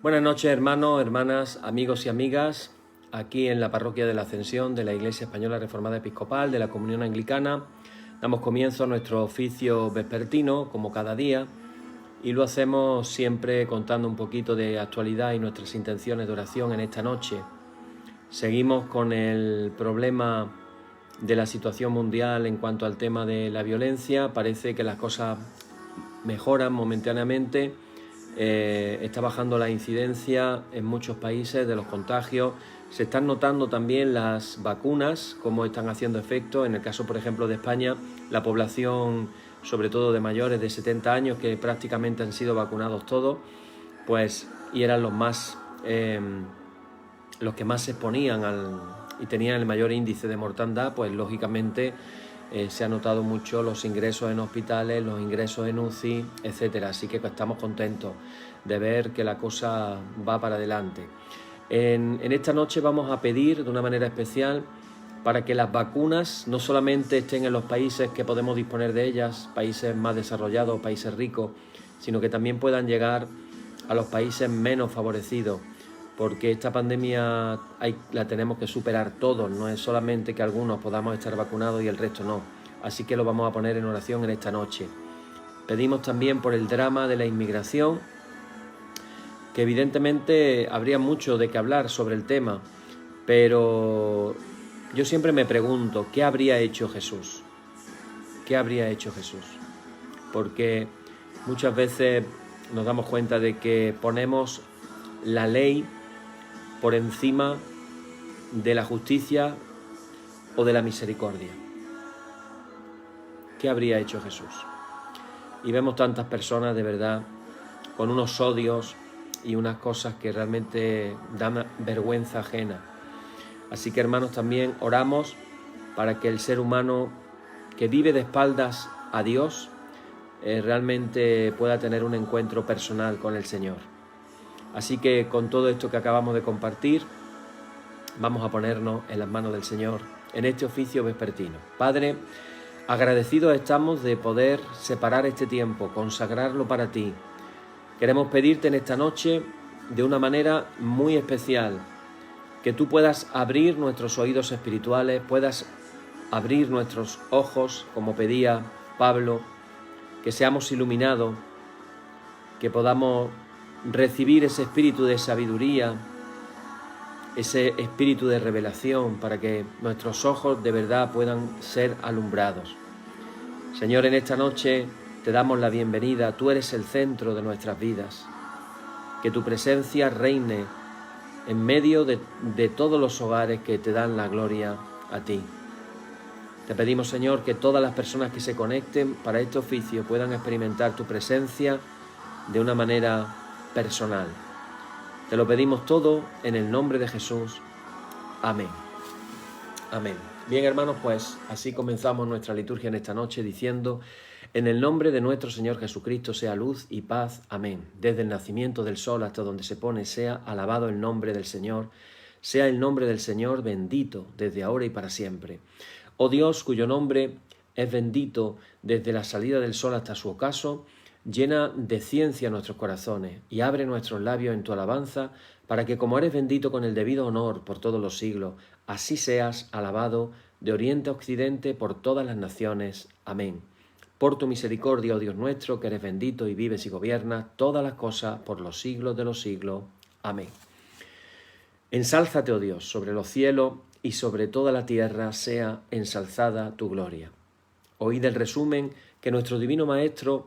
Buenas noches, hermanos, hermanas, amigos y amigas, aquí en la Parroquia de la Ascensión de la Iglesia Española Reformada Episcopal de la Comunión Anglicana. Damos comienzo a nuestro oficio vespertino, como cada día, y lo hacemos siempre contando un poquito de actualidad y nuestras intenciones de oración en esta noche. Seguimos con el problema de la situación mundial en cuanto al tema de la violencia. Parece que las cosas mejoran momentáneamente. Está bajando la incidencia en muchos países de los contagios. Se están notando también las vacunas, cómo están haciendo efecto. En el caso, por ejemplo, de España, la población, sobre todo de mayores de 70 años, que prácticamente han sido vacunados todos, pues, y eran los que más se exponían y tenían el mayor índice de mortandad, pues lógicamente se ha notado mucho los ingresos en hospitales, los ingresos en UCI, etcétera. Así que estamos contentos de ver que la cosa va para adelante. En esta noche vamos a pedir de una manera especial para que las vacunas no solamente estén en los países que podemos disponer de ellas, países más desarrollados, países ricos, sino que también puedan llegar a los países menos favorecidos, porque esta pandemia la tenemos que superar todos, no es solamente que algunos podamos estar vacunados y el resto no. Así que lo vamos a poner en oración en esta noche. Pedimos también por el drama de la inmigración, que evidentemente habría mucho de qué hablar sobre el tema, pero yo siempre me pregunto, ¿qué habría hecho Jesús? ¿Qué habría hecho Jesús? Porque muchas veces nos damos cuenta de que ponemos la ley por encima de la justicia o de la misericordia. ¿Qué habría hecho Jesús? Y vemos tantas personas de verdad con unos odios y unas cosas que realmente dan vergüenza ajena. Así que, hermanos, también oramos para que el ser humano que vive de espaldas a Dios realmente pueda tener un encuentro personal con el Señor. Así que con todo esto que acabamos de compartir, vamos a ponernos en las manos del Señor en este oficio vespertino. Padre, agradecidos estamos de poder separar este tiempo, consagrarlo para ti. Queremos pedirte en esta noche de una manera muy especial que tú puedas abrir nuestros oídos espirituales, puedas abrir nuestros ojos, como pedía Pablo, que seamos iluminados, que podamos recibir ese espíritu de sabiduría, ese espíritu de revelación, para que nuestros ojos de verdad puedan ser alumbrados. Señor, en esta noche te damos la bienvenida, tú eres el centro de nuestras vidas. Que tu presencia reine en medio de todos los hogares que te dan la gloria a ti. Te pedimos, Señor, que todas las personas que se conecten para este oficio puedan experimentar tu presencia de una manera personal. Te lo pedimos todo en el nombre de Jesús. Amén. Amén. Bien, hermanos, pues así comenzamos nuestra liturgia en esta noche diciendo: en el nombre de nuestro Señor Jesucristo sea luz y paz. Amén. Desde el nacimiento del sol hasta donde se pone, sea alabado el nombre del Señor. Sea el nombre del Señor bendito desde ahora y para siempre. Oh Dios, cuyo nombre es bendito desde la salida del sol hasta su ocaso, llena de ciencia nuestros corazones y abre nuestros labios en tu alabanza, para que, como eres bendito con el debido honor por todos los siglos, así seas alabado de oriente a occidente por todas las naciones. Amén. Por tu misericordia, oh Dios nuestro, que eres bendito y vives y gobiernas todas las cosas por los siglos de los siglos. Amén. Ensálzate, oh Dios, sobre los cielos y sobre toda la tierra sea ensalzada tu gloria. Oíd el resumen que nuestro Divino Maestro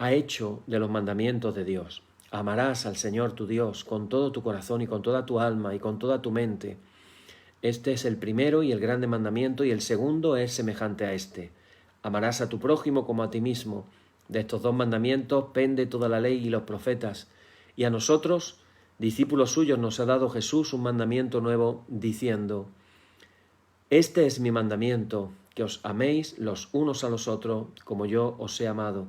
ha hecho de los mandamientos de Dios. Amarás al Señor tu Dios con todo tu corazón y con toda tu alma y con toda tu mente. Este es el primero y el grande mandamiento, y el segundo es semejante a este. Amarás a tu prójimo como a ti mismo. De estos dos mandamientos pende toda la ley y los profetas. Y a nosotros, discípulos suyos, nos ha dado Jesús un mandamiento nuevo, diciendo: este es mi mandamiento, que os améis los unos a los otros como yo os he amado.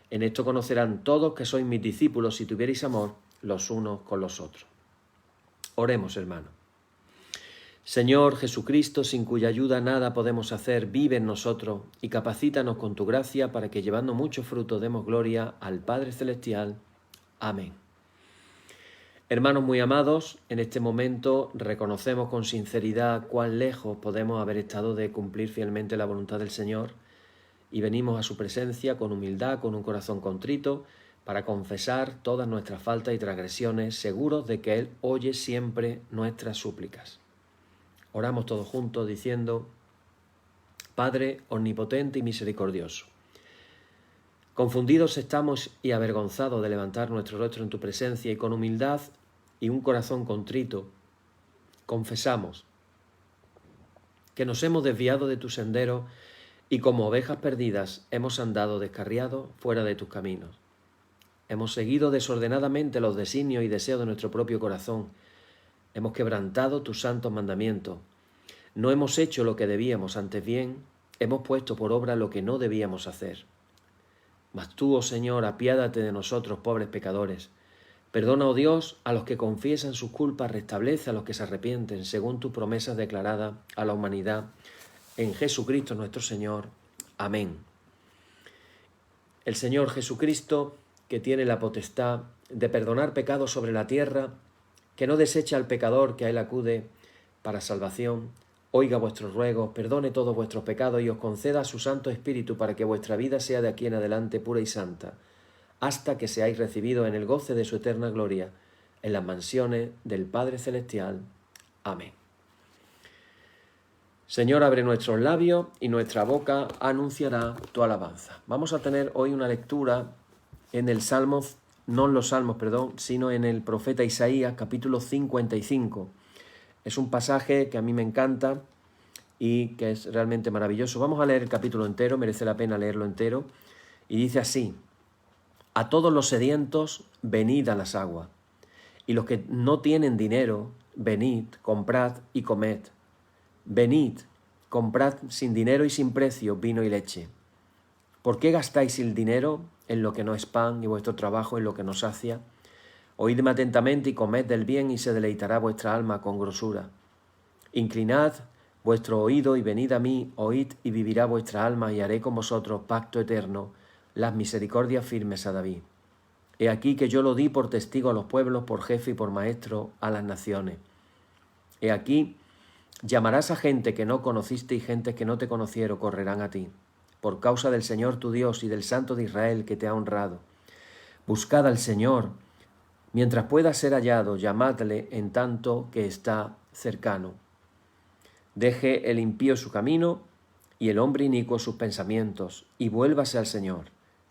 En esto conocerán todos que sois mis discípulos, si tuvierais amor los unos con los otros. Oremos, hermano. Señor Jesucristo, sin cuya ayuda nada podemos hacer, vive en nosotros y capacítanos con tu gracia para que, llevando mucho fruto, demos gloria al Padre Celestial. Amén. Hermanos muy amados, en este momento reconocemos con sinceridad cuán lejos podemos haber estado de cumplir fielmente la voluntad del Señor y venimos a su presencia con humildad, con un corazón contrito, para confesar todas nuestras faltas y transgresiones, seguros de que Él oye siempre nuestras súplicas. Oramos todos juntos diciendo: Padre omnipotente y misericordioso, confundidos estamos y avergonzados de levantar nuestro rostro en tu presencia, y con humildad y un corazón contrito confesamos que nos hemos desviado de tu sendero y como ovejas perdidas hemos andado descarriados fuera de tus caminos. Hemos seguido desordenadamente los designios y deseos de nuestro propio corazón. Hemos quebrantado tus santos mandamientos. No hemos hecho lo que debíamos, antes bien hemos puesto por obra lo que no debíamos hacer. Mas tú, oh Señor, apiádate de nosotros, pobres pecadores. Perdona, oh Dios, a los que confiesan sus culpas, restablece a los que se arrepienten, según tus promesas declaradas a la humanidad en Jesucristo nuestro Señor. Amén. El Señor Jesucristo, que tiene la potestad de perdonar pecados sobre la tierra, que no desecha al pecador que a Él acude para salvación, oiga vuestros ruegos, perdone todos vuestros pecados y os conceda su Santo Espíritu para que vuestra vida sea de aquí en adelante pura y santa, hasta que seáis recibidos en el goce de su eterna gloria, en las mansiones del Padre Celestial. Amén. Señor, abre nuestros labios y nuestra boca anunciará tu alabanza. Vamos a tener hoy una lectura en el Salmo, no en los Salmos, sino en el profeta Isaías, capítulo 55. Es un pasaje que a mí me encanta y que es realmente maravilloso. Vamos a leer el capítulo entero, merece la pena leerlo entero. Y dice así: a todos los sedientos, venid a las aguas, y los que no tienen dinero, venid, comprad y comed. Venid, comprad sin dinero y sin precio vino y leche. ¿Por qué gastáis el dinero en lo que no es pan y vuestro trabajo en lo que no sacia? Oídme atentamente y comed del bien, y se deleitará vuestra alma con grosura. Inclinad vuestro oído y venid a mí, oíd y vivirá vuestra alma, y haré con vosotros pacto eterno, las misericordias firmes a David. He aquí que yo lo di por testigo a los pueblos, por jefe y por maestro a las naciones. He aquí, llamarás a gente que no conociste, y gentes que no te conocieron correrán a ti, por causa del Señor tu Dios y del Santo de Israel que te ha honrado. Buscad al Señor mientras pueda ser hallado, llamadle en tanto que está cercano. Deje el impío su camino y el hombre inicuo sus pensamientos, y vuélvase al Señor,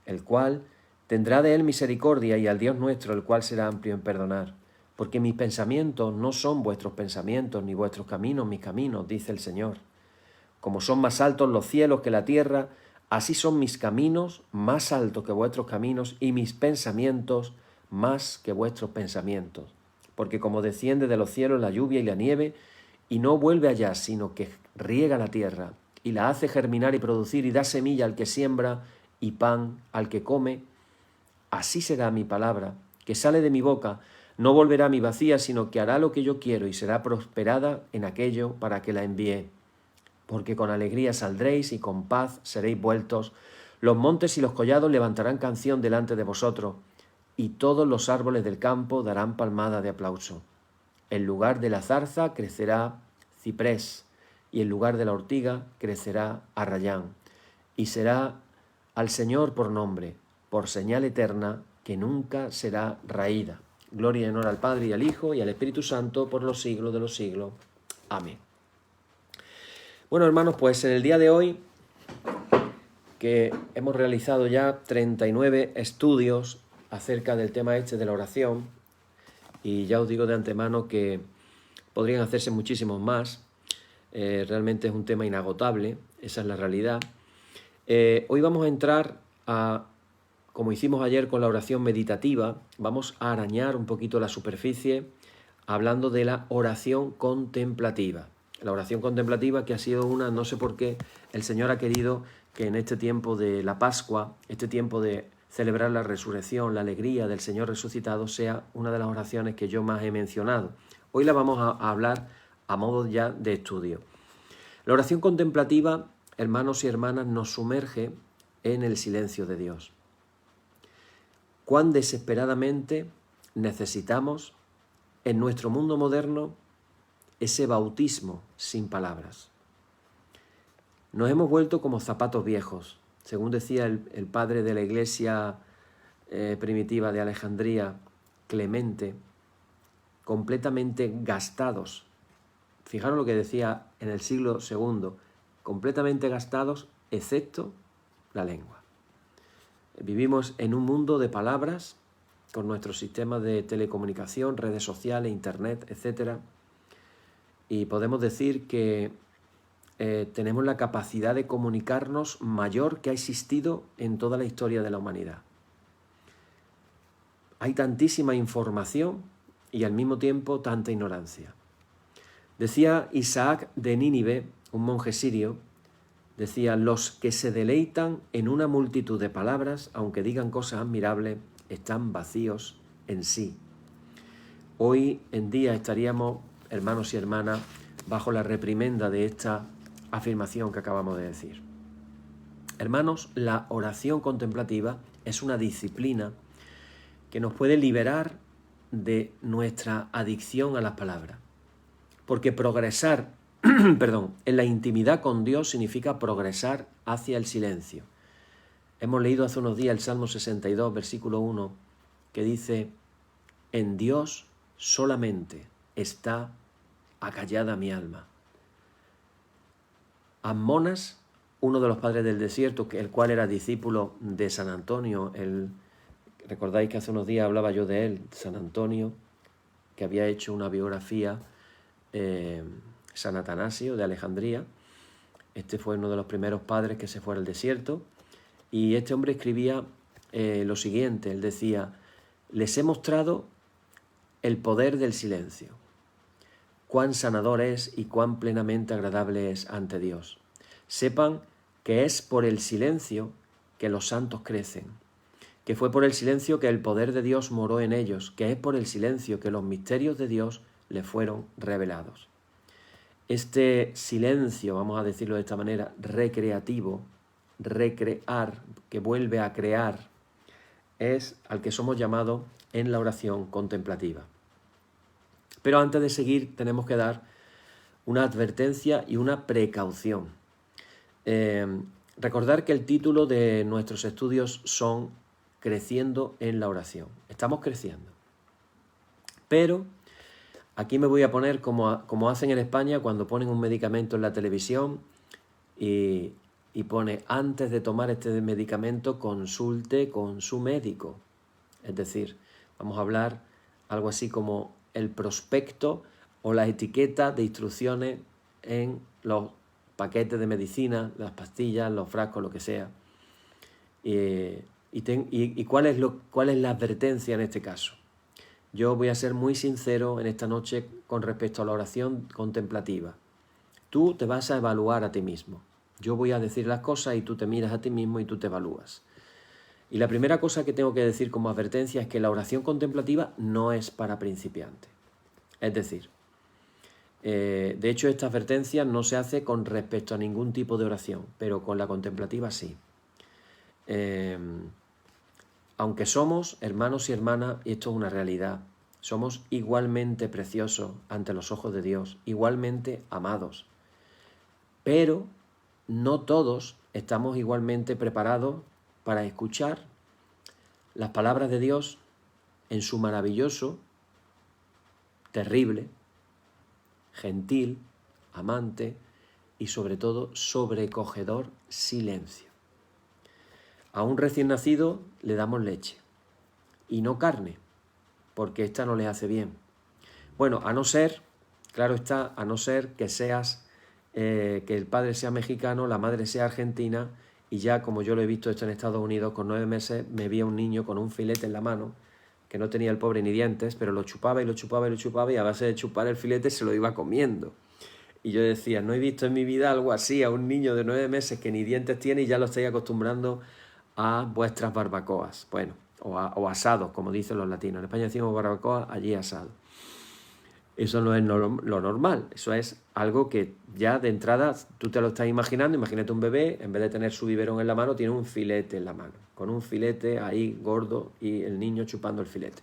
el cual tendrá de él misericordia, y al Dios nuestro, el cual será amplio en perdonar. Porque mis pensamientos no son vuestros pensamientos, ni vuestros caminos mis caminos, dice el Señor. Como son más altos los cielos que la tierra, así son mis caminos más altos que vuestros caminos, y mis pensamientos más que vuestros pensamientos. Porque como desciende de los cielos la lluvia y la nieve, y no vuelve allá, sino que riega la tierra, y la hace germinar y producir, y da semilla al que siembra, y pan al que come, así será mi palabra, que sale de mi boca. No volverá a mi vacía, sino que hará lo que yo quiero, y será prosperada en aquello para que la envíe. Porque con alegría saldréis, y con paz seréis vueltos. Los montes y los collados levantarán canción delante de vosotros, y todos los árboles del campo darán palmada de aplauso. En lugar de la zarza crecerá ciprés, y en lugar de la ortiga crecerá arrayán. Y será al Señor por nombre, por señal eterna, que nunca será raída. Gloria y honor al Padre y al Hijo y al Espíritu Santo por los siglos de los siglos. Amén. Bueno, hermanos, pues en el día de hoy, que hemos realizado ya 39 estudios acerca del tema este de la oración, y ya os digo de antemano que podrían hacerse muchísimos más. Realmente es un tema inagotable, esa es la realidad. Hoy vamos a entrar a, como hicimos ayer con la oración meditativa, vamos a arañar un poquito la superficie hablando de la oración contemplativa. La oración contemplativa, que ha sido una, no sé por qué, el Señor ha querido que en este tiempo de la Pascua, este tiempo de celebrar la resurrección, la alegría del Señor resucitado, sea una de las oraciones que yo más he mencionado. Hoy la vamos a hablar a modo ya de estudio. La oración contemplativa, hermanos y hermanas, nos sumerge en el silencio de Dios. Cuán desesperadamente necesitamos en nuestro mundo moderno ese bautismo sin palabras. Nos hemos vuelto como zapatos viejos, según decía el padre de la iglesia primitiva de Alejandría, Clemente, completamente gastados. Fijaros lo que decía en el siglo II, completamente gastados excepto la lengua. Vivimos en un mundo de palabras, con nuestros sistemas de telecomunicación, redes sociales, internet, etc. Y podemos decir que tenemos la capacidad de comunicarnos mayor que ha existido en toda la historia de la humanidad. Hay tantísima información y al mismo tiempo tanta ignorancia. Decía Isaac de Nínive, un monje sirio, decía: los que se deleitan en una multitud de palabras, aunque digan cosas admirables, están vacíos en sí. Hoy en día estaríamos, hermanos y hermanas, bajo la reprimenda de esta afirmación que acabamos de decir. Hermanos, la oración contemplativa es una disciplina que nos puede liberar de nuestra adicción a las palabras. Porque progresar en la intimidad con Dios significa progresar hacia el silencio. Hemos leído hace unos días el Salmo 62, versículo 1, que dice: en Dios solamente está acallada mi alma. Ammonas, uno de los padres del desierto, el cual era discípulo de San Antonio, recordáis que hace unos días hablaba yo de él, San Antonio, que había hecho una biografía, San Atanasio de Alejandría. Este fue uno de los primeros padres que se fue al desierto, y este hombre escribía lo siguiente. Él decía: les he mostrado el poder del silencio, cuán sanador es y cuán plenamente agradable es ante Dios. Sepan que es por el silencio que los santos crecen, que fue por el silencio que el poder de Dios moró en ellos, que es por el silencio que los misterios de Dios les fueron revelados. Este silencio, vamos a decirlo de esta manera, recreativo, recrear, que vuelve a crear, es al que somos llamados en la oración contemplativa. Pero antes de seguir tenemos que dar una advertencia y una precaución. Recordar que el título de nuestros estudios son Creciendo en la oración. Estamos creciendo. Pero aquí me voy a poner como hacen en España cuando ponen un medicamento en la televisión y pone: antes de tomar este medicamento consulte con su médico. Es decir, vamos a hablar algo así como el prospecto o la etiqueta de instrucciones en los paquetes de medicina, las pastillas, los frascos, lo que sea. ¿Y cuál es la advertencia en este caso? Yo voy a ser muy sincero en esta noche con respecto a la oración contemplativa. Tú te vas a evaluar a ti mismo. Yo voy a decir las cosas y tú te miras a ti mismo y tú te evalúas. Y la primera cosa que tengo que decir como advertencia es que la oración contemplativa no es para principiantes. Es decir, de hecho esta advertencia no se hace con respecto a ningún tipo de oración, pero con la contemplativa sí. Aunque somos hermanos y hermanas, y esto es una realidad, somos igualmente preciosos ante los ojos de Dios, igualmente amados. Pero no todos estamos igualmente preparados para escuchar las palabras de Dios en su maravilloso, terrible, gentil, amante y sobre todo sobrecogedor silencio. A un recién nacido le damos leche y no carne, porque esta no le hace bien. Bueno, a no ser, claro está, a no ser que seas, que el padre sea mexicano, la madre sea argentina, y ya como yo lo he visto esto en Estados Unidos, con 9 meses me vi a un niño con un filete en la mano, que no tenía el pobre ni dientes, pero lo chupaba y lo chupaba y lo chupaba, y a base de chupar el filete se lo iba comiendo. Y yo decía, no he visto en mi vida algo así, a un niño de 9 meses que ni dientes tiene y ya lo estáis acostumbrando a vuestras barbacoas, bueno, o asados, como dicen los latinos. En España decimos barbacoa, allí asado. Eso no es lo normal, eso es algo que ya de entrada tú te lo estás imaginando. Imagínate un bebé, en vez de tener su biberón en la mano, tiene un filete en la mano, con un filete ahí gordo y el niño chupando el filete.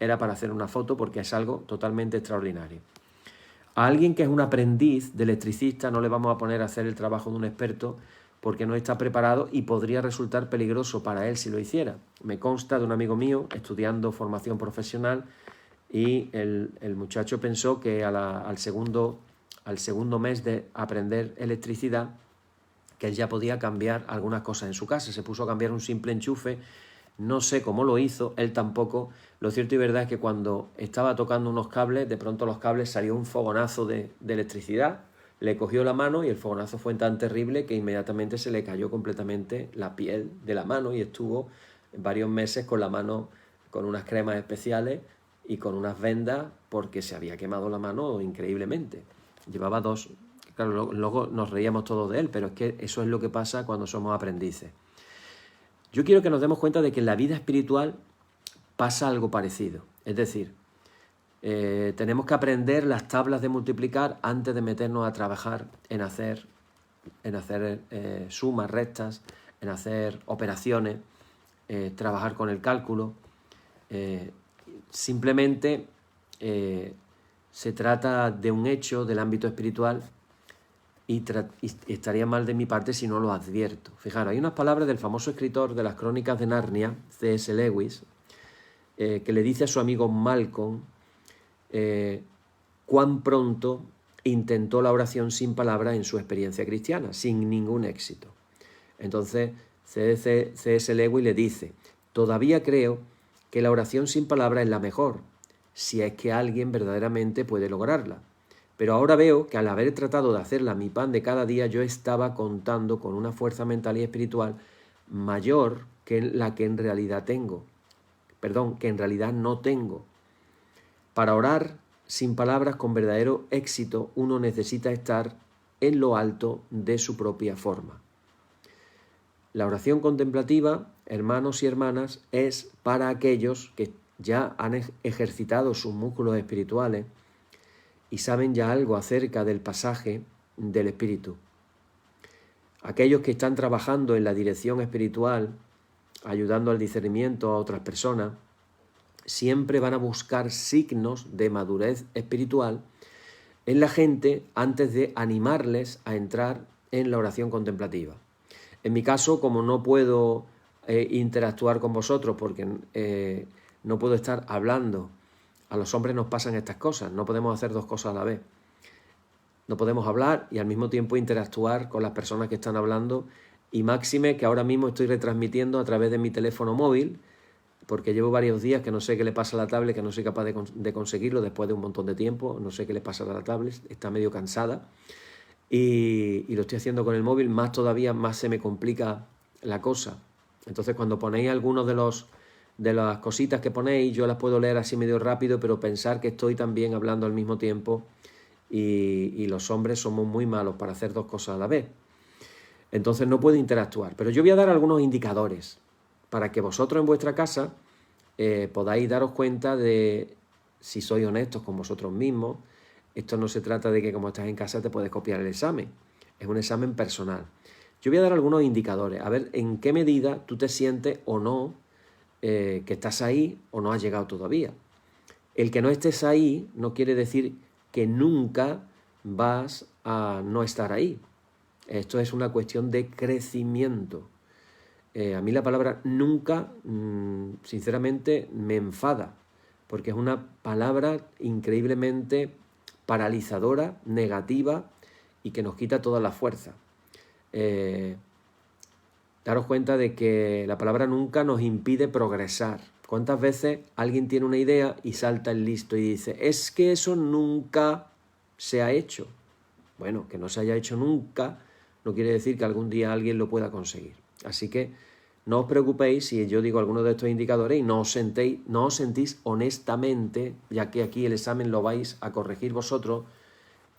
era para hacer una foto porque es algo totalmente extraordinario. A alguien que es un aprendiz de electricista no le vamos a poner a hacer el trabajo de un experto porque no está preparado y podría resultar peligroso para él si lo hiciera. Me consta de un amigo mío estudiando formación profesional y el muchacho pensó que al segundo mes de aprender electricidad que él ya podía cambiar algunas cosas en su casa. Se puso a cambiar un simple enchufe, no sé cómo lo hizo, él tampoco. Lo cierto y verdad es que cuando estaba tocando unos cables, de pronto los cables salió un fogonazo de electricidad, le cogió la mano y el fogonazo fue tan terrible que inmediatamente se le cayó completamente la piel de la mano y estuvo varios meses con la mano con unas cremas especiales y con unas vendas porque se había quemado la mano increíblemente. Llevaba 2... Claro, luego nos reíamos todos de él, pero es que eso es lo que pasa cuando somos aprendices. Yo quiero que nos demos cuenta de que en la vida espiritual pasa algo parecido. Es decir, tenemos que aprender las tablas de multiplicar antes de meternos a trabajar en hacer sumas, restas, en hacer operaciones, trabajar con el cálculo. Simplemente se trata de un hecho del ámbito espiritual y estaría mal de mi parte si no lo advierto. Fijaros, hay unas palabras del famoso escritor de las Crónicas de Narnia, C.S. Lewis, que le dice a su amigo Malcolm cuán pronto intentó la oración sin palabras en su experiencia cristiana, sin ningún éxito. Entonces C.S. Lewis le dice: todavía creo que la oración sin palabras es la mejor, si es que alguien verdaderamente puede lograrla. Pero ahora veo que al haber tratado de hacerla mi pan de cada día, yo estaba contando con una fuerza mental y espiritual mayor que la que en realidad tengo. Que en realidad no tengo. Para orar sin palabras con verdadero éxito, uno necesita estar en lo alto de su propia forma. La oración contemplativa, hermanos y hermanas, es para aquellos que ya han ejercitado sus músculos espirituales y saben ya algo acerca del pasaje del Espíritu. Aquellos que están trabajando en la dirección espiritual, ayudando al discernimiento a otras personas, siempre van a buscar signos de madurez espiritual en la gente antes de animarles a entrar en la oración contemplativa. En mi caso, como no puedo interactuar con vosotros porque no puedo estar hablando, a los hombres nos pasan estas cosas, no podemos hacer dos cosas a la vez. No podemos hablar y al mismo tiempo interactuar con las personas que están hablando, y máxime que ahora mismo estoy retransmitiendo a través de mi teléfono móvil, porque llevo varios días que no sé qué le pasa a la tablet, que no soy capaz de conseguirlo después de un montón de tiempo, no sé qué le pasa a la tablet, está medio cansada, y lo estoy haciendo con el móvil, más todavía, más se me complica la cosa. Entonces cuando ponéis algunos de las cositas que ponéis, yo las puedo leer así medio rápido, pero pensar que estoy también hablando al mismo tiempo y los hombres somos muy malos para hacer dos cosas a la vez. Entonces no puedo interactuar, pero yo voy a dar algunos indicadores para que vosotros en vuestra casa podáis daros cuenta de si sois honestos con vosotros mismos. Esto no se trata de que como estás en casa te puedes copiar el examen, es un examen personal. Yo voy a dar algunos indicadores, a ver en qué medida tú te sientes o no que estás ahí o no has llegado todavía. El que no estés ahí no quiere decir que nunca vas a no estar ahí. Esto es una cuestión de crecimiento. A mí la palabra nunca, sinceramente, me enfada, porque es una palabra increíblemente paralizadora, negativa y que nos quita toda la fuerza. Daros cuenta de que la palabra nunca nos impide progresar. ¿Cuántas veces alguien tiene una idea y salta el listo y dice, es que eso nunca se ha hecho? Bueno, que no se haya hecho nunca no quiere decir que algún día alguien lo pueda conseguir. Así que no os preocupéis si yo digo algunos de estos indicadores y no os sentís honestamente, ya que aquí el examen lo vais a corregir vosotros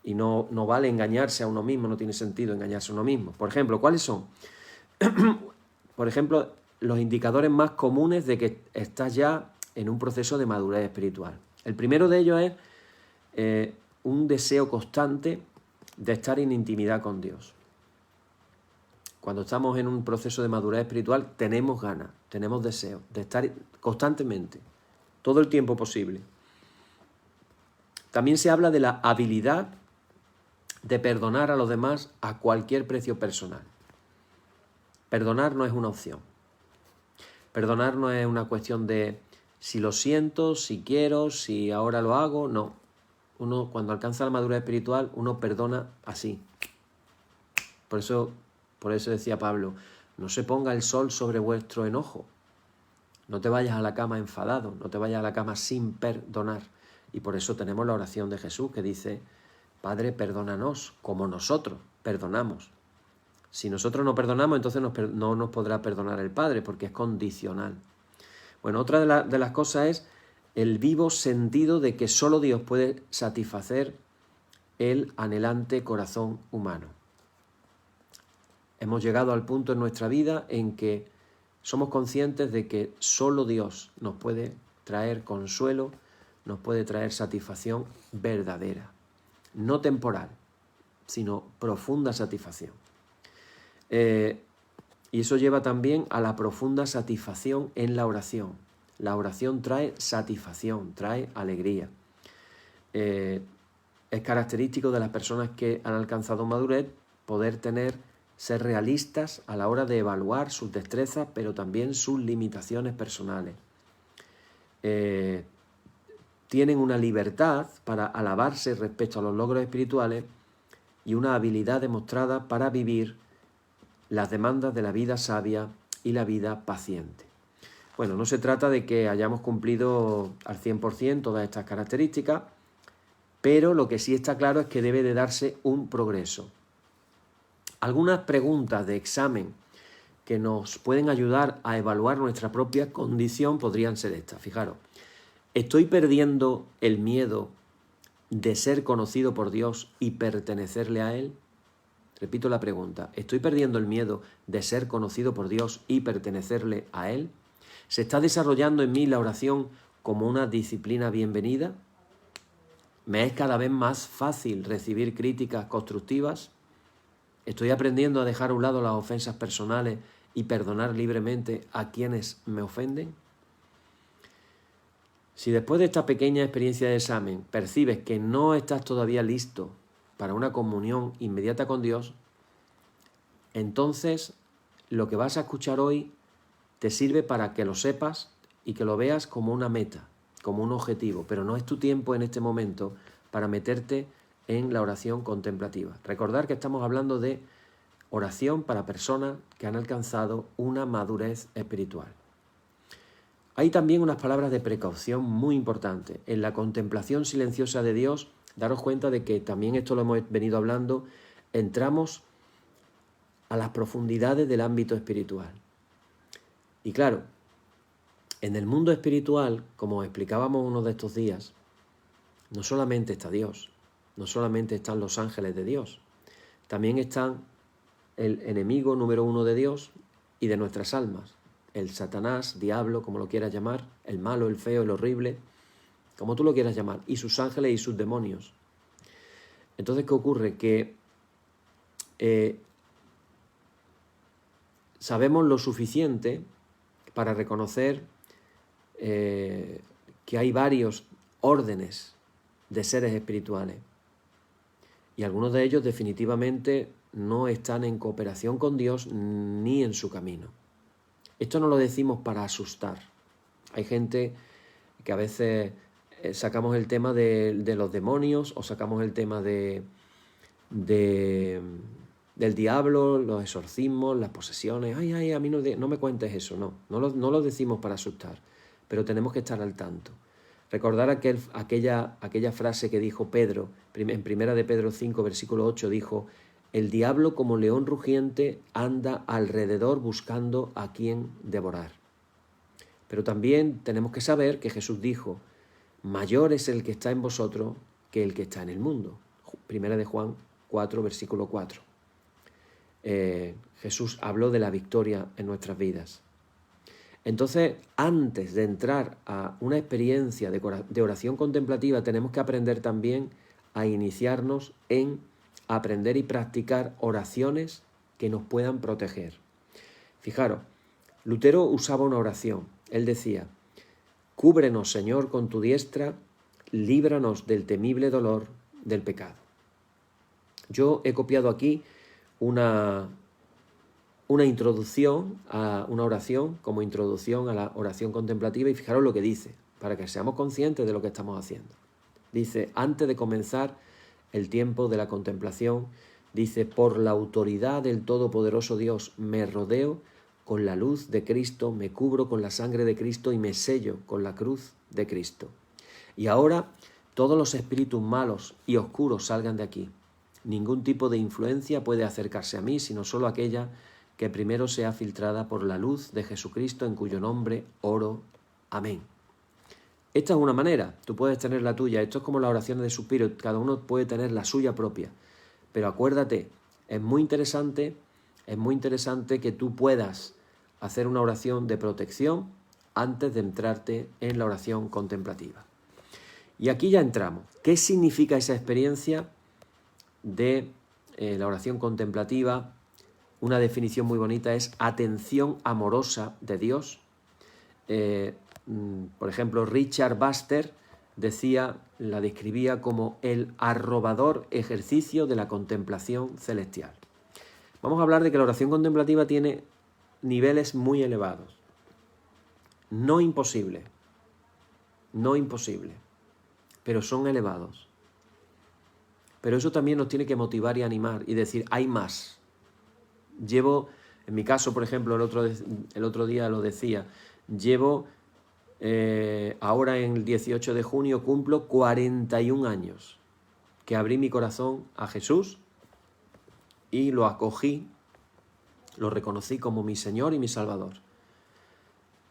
y no vale engañarse a uno mismo, no tiene sentido engañarse a uno mismo. Por ejemplo, ¿cuáles son? Por ejemplo, los indicadores más comunes de que estás ya en un proceso de madurez espiritual. El primero de ellos es un deseo constante de estar en intimidad con Dios. Cuando estamos en un proceso de madurez espiritual tenemos ganas, tenemos deseo de estar constantemente todo el tiempo posible. También se habla de la habilidad de perdonar a los demás a cualquier precio personal. Perdonar no es una opción. Perdonar no es una cuestión de si lo siento, si quiero, si ahora lo hago, no. Uno, cuando alcanza la madurez espiritual, uno perdona así. Por eso decía Pablo, no se ponga el sol sobre vuestro enojo. No te vayas a la cama enfadado, no te vayas a la cama sin perdonar. Y por eso tenemos la oración de Jesús que dice, Padre, perdónanos como nosotros perdonamos. Si nosotros no perdonamos, entonces no nos podrá perdonar el Padre, porque es condicional. Bueno, otra de las cosas es el vivo sentido de que solo Dios puede satisfacer el anhelante corazón humano. Hemos llegado al punto en nuestra vida en que somos conscientes de que solo Dios nos puede traer consuelo, nos puede traer satisfacción verdadera, no temporal, sino profunda satisfacción. Y eso lleva también a la profunda satisfacción en la oración. La oración trae satisfacción, trae alegría. Es característico de las personas que han alcanzado madurez poder ser realistas a la hora de evaluar sus destrezas, pero también sus limitaciones personales. Tienen una libertad para alabarse respecto a los logros espirituales y una habilidad demostrada para vivir las demandas de la vida sabia y la vida paciente. Bueno, no se trata de que hayamos cumplido al 100% todas estas características, pero lo que sí está claro es que debe de darse un progreso. Algunas preguntas de examen que nos pueden ayudar a evaluar nuestra propia condición podrían ser estas. Fijaros, ¿estoy perdiendo el miedo de ser conocido por Dios y pertenecerle a Él? Repito la pregunta, ¿estoy perdiendo el miedo de ser conocido por Dios y pertenecerle a Él? ¿Se está desarrollando en mí la oración como una disciplina bienvenida? ¿Me es cada vez más fácil recibir críticas constructivas? ¿Estoy aprendiendo a dejar a un lado las ofensas personales y perdonar libremente a quienes me ofenden? Si después de esta pequeña experiencia de examen percibes que no estás todavía listo para una comunión inmediata con Dios, entonces lo que vas a escuchar hoy te sirve para que lo sepas y que lo veas como una meta, como un objetivo, pero no es tu tiempo en este momento para meterte en la oración contemplativa. Recordar que estamos hablando de oración para personas que han alcanzado una madurez espiritual. Hay también unas palabras de precaución muy importantes. En la contemplación silenciosa de Dios, daros cuenta de que también esto lo hemos venido hablando, entramos a las profundidades del ámbito espiritual. Y claro, en el mundo espiritual, como explicábamos uno de estos días, no solamente está Dios, no solamente están los ángeles de Dios, también están el enemigo número uno de Dios y de nuestras almas, el Satanás, diablo, como lo quieras llamar, el malo, el feo, el horrible, como tú lo quieras llamar, y sus ángeles y sus demonios. Entonces, ¿qué ocurre? Que sabemos lo suficiente para reconocer que hay varios órdenes de seres espirituales y algunos de ellos definitivamente no están en cooperación con Dios ni en su camino. Esto no lo decimos para asustar. Hay gente que a veces sacamos el tema de los demonios o sacamos el tema del diablo, los exorcismos, las posesiones. Ay, a mí no me cuentes eso. No lo decimos para asustar, pero tenemos que estar al tanto. Recordar aquella frase que dijo Pedro, en primera de Pedro 5, versículo 8, dijo: el diablo como león rugiente anda alrededor buscando a quien devorar. Pero también tenemos que saber que Jesús dijo: mayor es el que está en vosotros que el que está en el mundo. Primera de Juan 4, versículo 4. Jesús habló de la victoria en nuestras vidas. Entonces, antes de entrar a una experiencia de oración contemplativa, tenemos que aprender también a iniciarnos en aprender y practicar oraciones que nos puedan proteger. Fijaros, Lutero usaba una oración. Él decía: Cúbrenos, Señor, con tu diestra, líbranos del temible dolor del pecado. Yo he copiado aquí una introducción a una oración, como introducción a la oración contemplativa, y fijaros lo que dice, para que seamos conscientes de lo que estamos haciendo. Dice, antes de comenzar el tiempo de la contemplación, dice, por la autoridad del Todopoderoso Dios me rodeo con la luz de Cristo, me cubro con la sangre de Cristo y me sello con la cruz de Cristo. Y ahora todos los espíritus malos y oscuros salgan de aquí. Ningún tipo de influencia puede acercarse a mí, sino solo aquella que primero sea filtrada por la luz de Jesucristo, en cuyo nombre oro. Amén. Esta es una manera, tú puedes tener la tuya, esto es como las oraciones de suspiro, cada uno puede tener la suya propia, pero acuérdate, es muy interesante que tú puedas hacer una oración de protección antes de entrarte en la oración contemplativa. Y aquí ya entramos. ¿Qué significa esa experiencia de la oración contemplativa? Una definición muy bonita es atención amorosa de Dios. Por ejemplo, Richard Baxter la describía como el arrobador ejercicio de la contemplación celestial. Vamos a hablar de que la oración contemplativa tiene niveles muy elevados. No imposible, pero son elevados. Pero eso también nos tiene que motivar y animar y decir, hay más. En mi caso, por ejemplo, el otro día lo decía, ahora en el 18 de junio cumplo 41 años que abrí mi corazón a Jesús y lo acogí, lo reconocí como mi Señor y mi Salvador.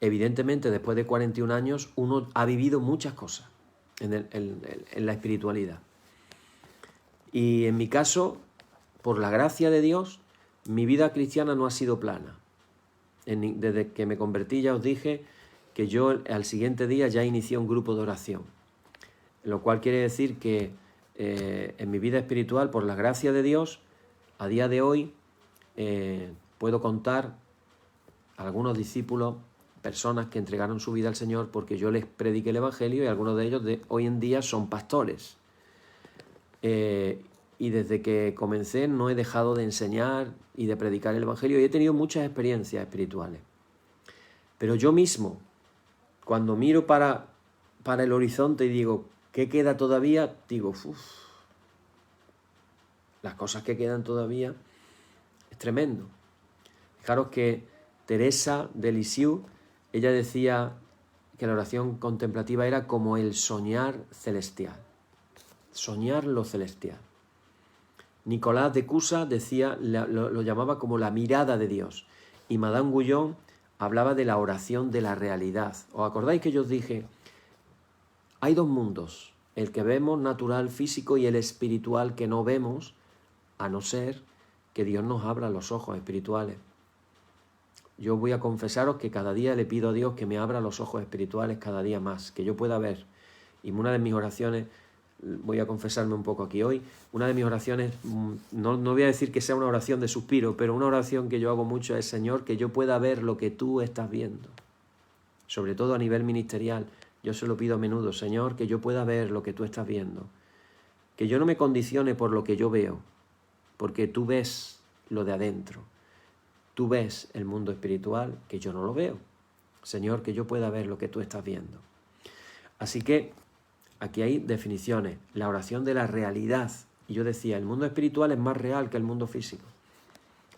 Evidentemente, después de 41 años, uno ha vivido muchas cosas en la espiritualidad. Y en mi caso, por la gracia de Dios, mi vida cristiana no ha sido plana. Desde que me convertí, ya os dije que yo al siguiente día ya inicié un grupo de oración, lo cual quiere decir que en mi vida espiritual, por la gracia de Dios, a día de hoy puedo contar a algunos discípulos, personas que entregaron su vida al Señor porque yo les prediqué el Evangelio, y algunos de ellos hoy en día son pastores. Y desde que comencé no he dejado de enseñar y de predicar el Evangelio, y he tenido muchas experiencias espirituales. Pero yo mismo, cuando miro para el horizonte y digo, ¿qué queda todavía? Digo, las cosas que quedan todavía es tremendo. Fijaros que Teresa de Lisieux, ella decía que la oración contemplativa era como el soñar celestial. Soñar lo celestial. Nicolás de Cusa lo llamaba como la mirada de Dios. Y Madame Guyon hablaba de la oración de la realidad. ¿Os acordáis que yo os dije? Hay dos mundos, el que vemos natural, físico, y el espiritual que no vemos, a no ser que Dios nos abra los ojos espirituales. Yo voy a confesaros que cada día le pido a Dios que me abra los ojos espirituales cada día más, que yo pueda ver. Y una de mis oraciones, voy a confesarme un poco aquí hoy, una de mis oraciones, no voy a decir que sea una oración de suspiro, pero una oración que yo hago mucho es, Señor, que yo pueda ver lo que tú estás viendo. Sobre todo a nivel ministerial, yo se lo pido a menudo, Señor, que yo pueda ver lo que tú estás viendo. Que yo no me condicione por lo que yo veo, porque tú ves lo de adentro. Tú ves el mundo espiritual que yo no lo veo. Señor, que yo pueda ver lo que tú estás viendo. Así que aquí hay definiciones. La oración de la realidad. Y yo decía, el mundo espiritual es más real que el mundo físico.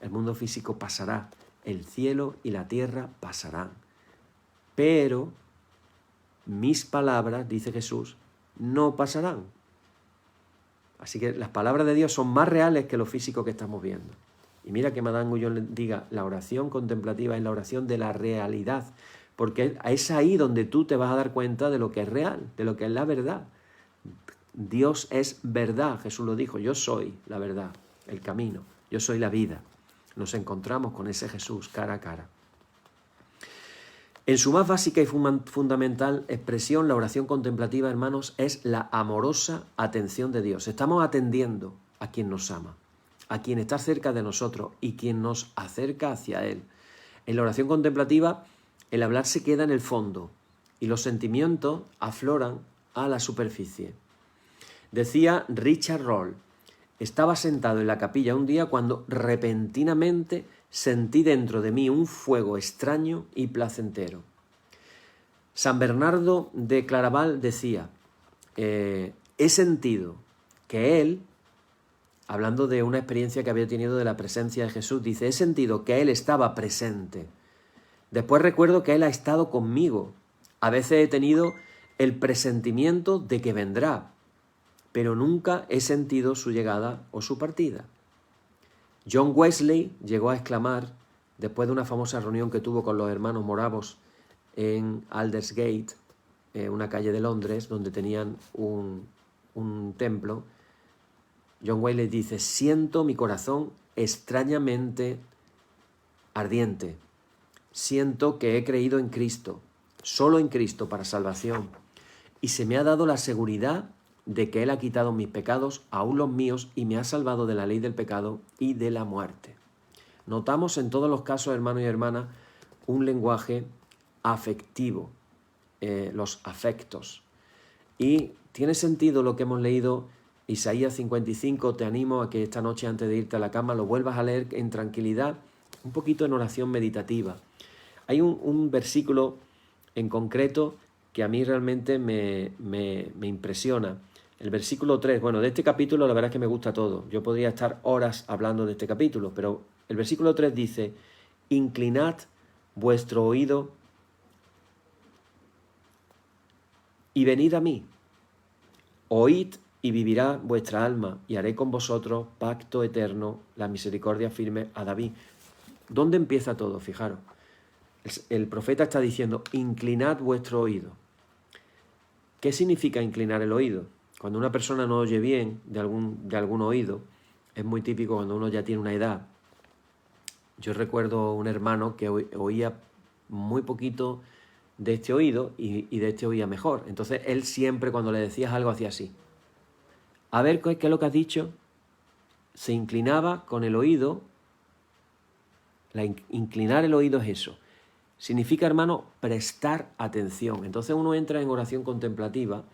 El mundo físico pasará. El cielo y la tierra pasarán. Pero mis palabras, dice Jesús, no pasarán. Así que las palabras de Dios son más reales que lo físico que estamos viendo. Y mira que Madame Guyon diga, la oración contemplativa es la oración de la realidad, porque es ahí donde tú te vas a dar cuenta de lo que es real, de lo que es la verdad. Dios es verdad, Jesús lo dijo, yo soy la verdad, el camino, yo soy la vida. Nos encontramos con ese Jesús cara a cara. En su más básica y fundamental expresión, la oración contemplativa, hermanos, es la amorosa atención de Dios. Estamos atendiendo a quien nos ama, a quien está cerca de nosotros y quien nos acerca hacia Él. En la oración contemplativa, el hablar se queda en el fondo. y los sentimientos afloran a la superficie. Decía Richard Roll: estaba sentado en la capilla un día cuando repentinamente sentí dentro de mí un fuego extraño y placentero. San Bernardo de Claraval decía: he sentido que él, hablando de una experiencia que había tenido de la presencia de Jesús, dice: he sentido que él estaba presente. Después recuerdo que él ha estado conmigo. A veces he tenido el presentimiento de que vendrá, pero nunca he sentido su llegada o su partida. John Wesley llegó a exclamar, después de una famosa reunión que tuvo con los hermanos moravos en Aldersgate, una calle de Londres, donde tenían un templo, John Wesley dice: siento mi corazón extrañamente ardiente. Siento que he creído en Cristo, solo en Cristo para salvación, y se me ha dado la seguridad de que Él ha quitado mis pecados, aún los míos, y me ha salvado de la ley del pecado y de la muerte. Notamos en todos los casos, hermanos y hermanas, un lenguaje afectivo, los afectos. Y tiene sentido lo que hemos leído, Isaías 55, te animo a que esta noche antes de irte a la cama lo vuelvas a leer en tranquilidad, un poquito en oración meditativa. Hay un versículo en concreto que a mí realmente me impresiona. El versículo 3, bueno, de este capítulo la verdad es que me gusta todo. Yo podría estar horas hablando de este capítulo, pero el versículo 3 dice: inclinad vuestro oído y venid a mí. Oíd y vivirá vuestra alma, y haré con vosotros pacto eterno, la misericordia firme a David. ¿Dónde empieza todo? Fijaros. El profeta está diciendo: inclinad vuestro oído. ¿Qué significa inclinar el oído? Cuando una persona no oye bien de algún oído, es muy típico cuando uno ya tiene una edad. Yo recuerdo un hermano que oía muy poquito de este oído y de este oía mejor. Entonces él siempre, cuando le decías algo, hacía así. A ver, ¿qué es lo que has dicho? Se inclinaba con el oído. Inclinar el oído es eso. Significa, hermano, prestar atención. Entonces uno entra en oración contemplativa.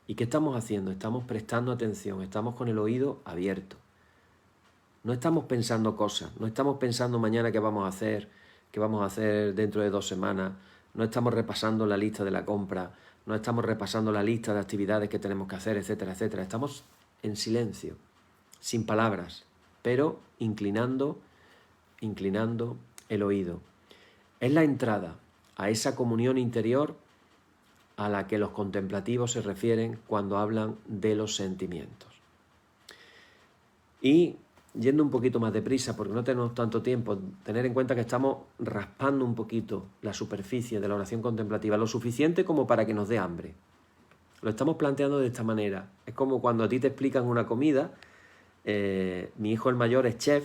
¿Y qué estamos haciendo? Estamos prestando atención, estamos con el oído abierto. No estamos pensando cosas, no estamos pensando mañana qué vamos a hacer dentro de 2 semanas, no estamos repasando la lista de la compra, no estamos repasando la lista de actividades que tenemos que hacer, etcétera, etcétera. Estamos en silencio, sin palabras, pero inclinando el oído. Es la entrada a esa comunión interior a la que los contemplativos se refieren cuando hablan de los sentimientos. Y yendo un poquito más deprisa, porque no tenemos tanto tiempo, tener en cuenta que estamos raspando un poquito la superficie de la oración contemplativa, lo suficiente como para que nos dé hambre. Lo estamos planteando de esta manera. Es como cuando a ti te explican una comida. Mi hijo el mayor es chef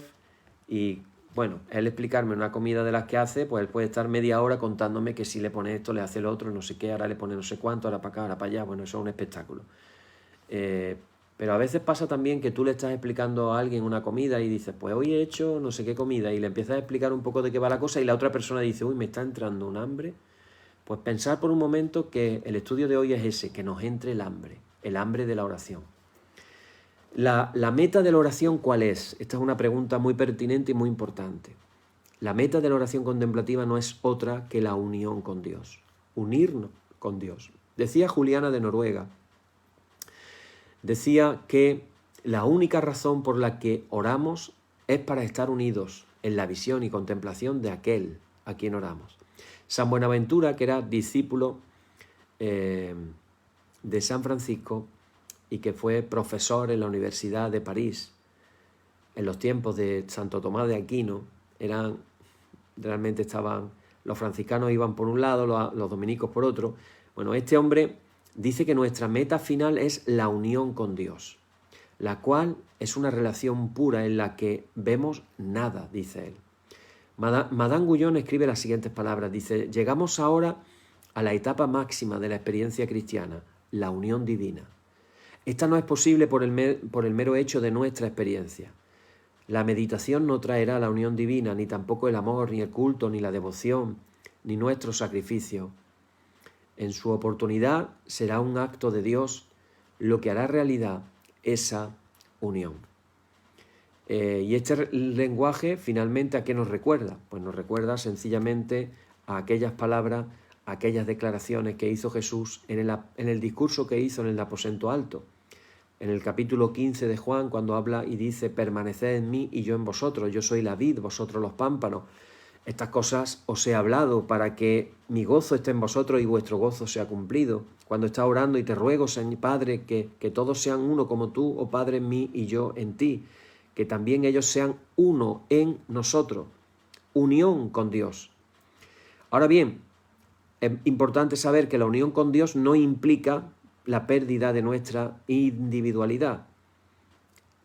y bueno, él explicarme una comida de las que hace, pues él puede estar media hora contándome que si le pone esto, le hace lo otro, no sé qué, ahora le pone no sé cuánto, ahora para acá, ahora para allá. Bueno, eso es un espectáculo. Pero a veces pasa también que tú le estás explicando a alguien una comida y dices: pues hoy he hecho no sé qué comida, y le empiezas a explicar un poco de qué va la cosa y la otra persona dice: uy, me está entrando un hambre. Pues pensar por un momento que el estudio de hoy es ese, que nos entre el hambre de la oración. La meta de la oración, ¿cuál es? Esta es una pregunta muy pertinente y muy importante. La meta de la oración contemplativa no es otra que la unión con Dios, unirnos con Dios. Decía Juliana de Noruega, decía que la única razón por la que oramos es para estar unidos en la visión y contemplación de aquel a quien oramos. San Buenaventura, que era discípulo de San Francisco, y que fue profesor en la Universidad de París, en los tiempos de Santo Tomás de Aquino, realmente estaban, los franciscanos iban por un lado, los dominicos por otro. Bueno, este hombre dice que nuestra meta final es la unión con Dios, la cual es una relación pura en la que vemos nada, dice él. Madame Guyon escribe las siguientes palabras, dice: llegamos ahora a la etapa máxima de la experiencia cristiana, la unión divina. Esta no es posible por el mero hecho de nuestra experiencia. La meditación no traerá la unión divina, ni tampoco el amor, ni el culto, ni la devoción, ni nuestro sacrificio. En su oportunidad será un acto de Dios lo que hará realidad esa unión. Y este lenguaje finalmente ¿a qué nos recuerda? Pues nos recuerda sencillamente a aquellas palabras, a aquellas declaraciones que hizo Jesús en el discurso que hizo en el aposento alto. En el capítulo 15 de Juan, cuando habla y dice: permaneced en mí y yo en vosotros, yo soy la vid, vosotros los pámpanos. Estas cosas os he hablado para que mi gozo esté en vosotros y vuestro gozo sea cumplido. Cuando estás orando y te ruego, Señor Padre, que todos sean uno como tú, oh Padre, en mí y yo en ti, que también ellos sean uno en nosotros. Unión con Dios. Ahora bien, es importante saber que la unión con Dios no implica la pérdida de nuestra individualidad,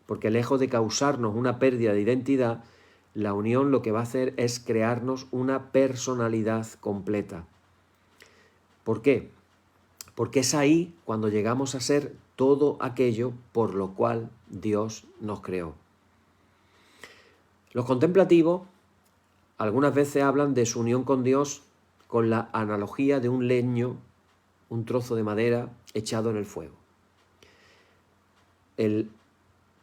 porque lejos de causarnos una pérdida de identidad, la unión lo que va a hacer es crearnos una personalidad completa. ¿Por qué? Porque es ahí cuando llegamos a ser todo aquello por lo cual Dios nos creó. Los contemplativos algunas veces hablan de su unión con Dios con la analogía de un leño, un trozo de madera echado en el fuego. El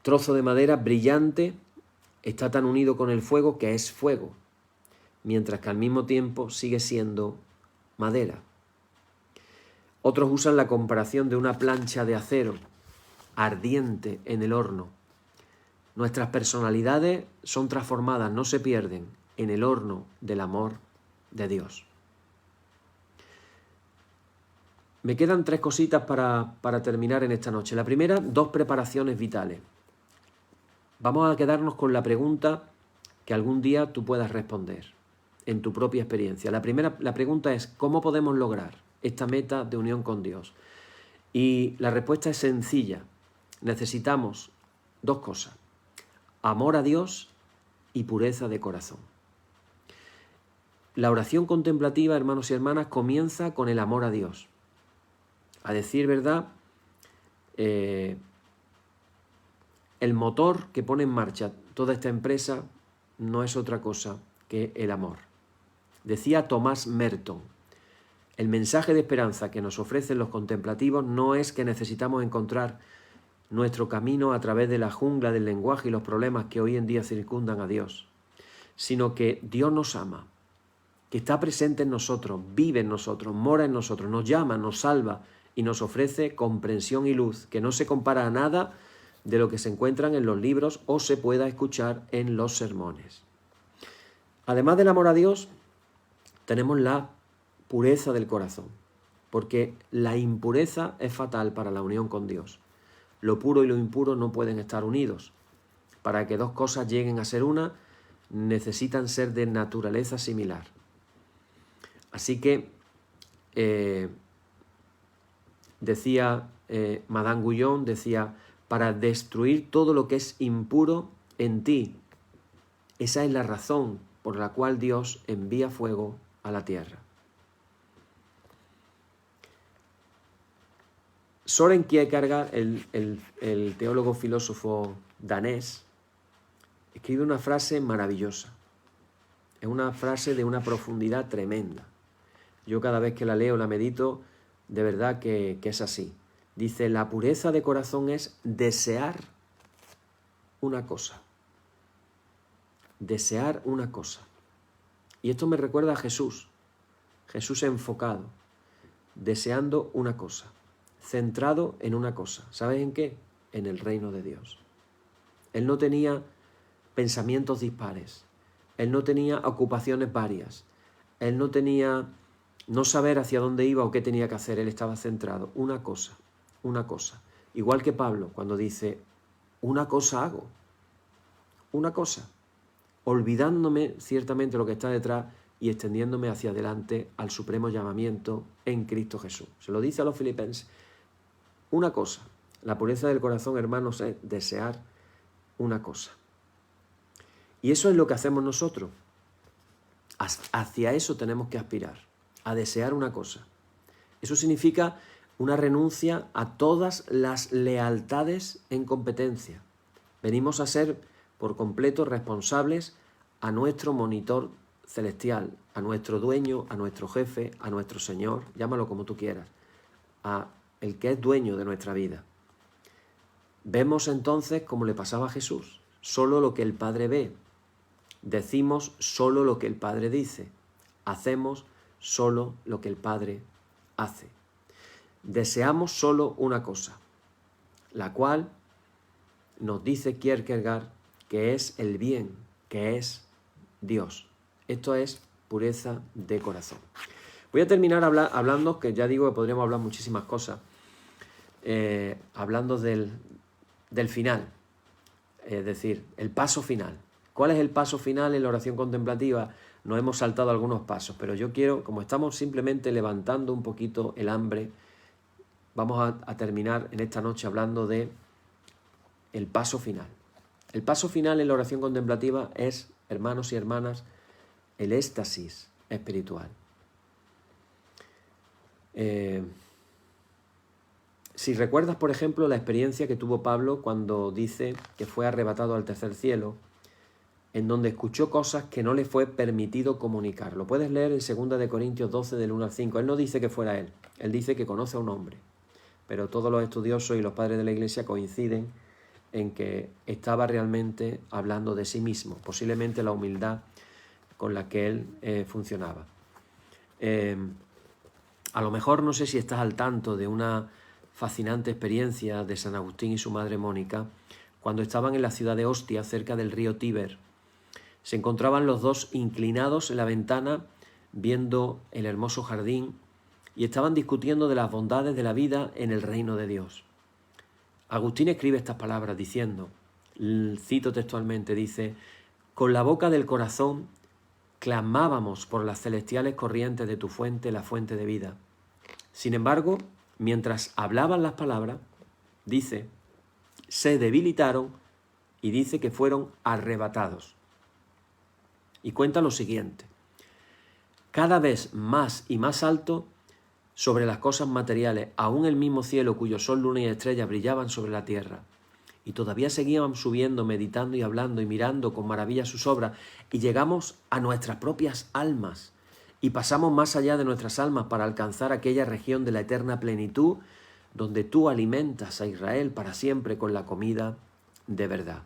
trozo de madera brillante está tan unido con el fuego que es fuego, mientras que al mismo tiempo sigue siendo madera. Otros usan la comparación de una plancha de acero ardiente en el horno. Nuestras personalidades son transformadas, no se pierden, en el horno del amor de Dios. Me quedan 3 cositas para terminar en esta noche. La primera, 2 preparaciones vitales. Vamos a quedarnos con la pregunta que algún día tú puedas responder en tu propia experiencia. La pregunta es: ¿cómo podemos lograr esta meta de unión con Dios? Y la respuesta es sencilla. Necesitamos 2 cosas: amor a Dios y pureza de corazón. La oración contemplativa, hermanos y hermanas, comienza con el amor a Dios. A decir verdad, el motor que pone en marcha toda esta empresa no es otra cosa que el amor. Decía Thomas Merton: el mensaje de esperanza que nos ofrecen los contemplativos no es que necesitamos encontrar nuestro camino a través de la jungla del lenguaje y los problemas que hoy en día circundan a Dios, sino que Dios nos ama, que está presente en nosotros, vive en nosotros, mora en nosotros, nos llama, nos salva y nos ofrece comprensión y luz que no se compara a nada de lo que se encuentran en los libros o se pueda escuchar en los sermones. Además del amor a Dios, tenemos la pureza del corazón, porque la impureza es fatal para la unión con Dios. Lo puro y lo impuro no pueden estar unidos. Para que 2 cosas lleguen a ser una, necesitan ser de naturaleza similar. Así que decía Madame Guyon, decía: para destruir todo lo que es impuro en ti. Esa es la razón por la cual Dios envía fuego a la tierra. Søren Kierkegaard, el teólogo filósofo danés, escribe una frase maravillosa. Es una frase de una profundidad tremenda. Yo cada vez que la leo, la medito, de verdad que es así. Dice: la pureza de corazón es desear una cosa. Desear una cosa. Y esto me recuerda a Jesús. Jesús enfocado, deseando una cosa, centrado en una cosa. ¿Sabes en qué? En el reino de Dios. Él no tenía pensamientos dispares. Él no tenía ocupaciones varias. Él no tenía no saber hacia dónde iba o qué tenía que hacer. Él estaba centrado. Una cosa, una cosa. Igual que Pablo cuando dice: una cosa hago. Una cosa. Olvidándome ciertamente lo que está detrás y extendiéndome hacia adelante al supremo llamamiento en Cristo Jesús. Se lo dice a los filipenses. Una cosa. La pureza del corazón, hermanos, es desear una cosa. Y eso es lo que hacemos nosotros. Hacia eso tenemos que aspirar, a desear una cosa. Eso significa una renuncia a todas las lealtades en competencia. Venimos a ser por completo responsables a nuestro monitor celestial, a nuestro dueño, a nuestro jefe, a nuestro Señor, llámalo como tú quieras, a el que es dueño de nuestra vida. Vemos entonces, como le pasaba a Jesús, solo lo que el Padre ve, decimos solo lo que el Padre dice, hacemos solo lo que el Padre hace. Deseamos solo una cosa, la cual nos dice Kierkegaard que es el bien, que es Dios. Esto es pureza de corazón. Voy a terminar hablando, que ya digo que podríamos hablar muchísimas cosas, hablando del final, es decir, el paso final. ¿Cuál es el paso final en la oración contemplativa? Nos hemos saltado algunos pasos, pero yo quiero, como estamos simplemente levantando un poquito el hambre, vamos a terminar en esta noche hablando de el paso final. El paso final en la oración contemplativa es, hermanos y hermanas, el éxtasis espiritual. Si recuerdas, por ejemplo, la experiencia que tuvo Pablo cuando dice que fue arrebatado al tercer cielo, en donde escuchó cosas que no le fue permitido comunicar. Lo puedes leer en 2 de Corintios 12, del 1 al 5. Él no dice que fuera él dice que conoce a un hombre. Pero todos los estudiosos y los padres de la Iglesia coinciden en que estaba realmente hablando de sí mismo, posiblemente la humildad con la que él funcionaba. A lo mejor no sé si estás al tanto de una fascinante experiencia de San Agustín y su madre Mónica, cuando estaban en la ciudad de Ostia, cerca del río Tíber. Se encontraban los dos inclinados en la ventana, viendo el hermoso jardín, y estaban discutiendo de las bondades de la vida en el reino de Dios. Agustín escribe estas palabras diciendo, cito textualmente, dice: «Con la boca del corazón clamábamos por las celestiales corrientes de tu fuente, la fuente de vida. Sin embargo, mientras hablaban las palabras, dice, se debilitaron y dice que fueron arrebatados». Y cuenta lo siguiente: cada vez más y más alto sobre las cosas materiales, aún el mismo cielo cuyo sol, luna y estrellas brillaban sobre la tierra. Y todavía seguíamos subiendo, meditando y hablando y mirando con maravilla sus obras, y llegamos a nuestras propias almas, y pasamos más allá de nuestras almas para alcanzar aquella región de la eterna plenitud, donde tú alimentas a Israel para siempre con la comida de verdad.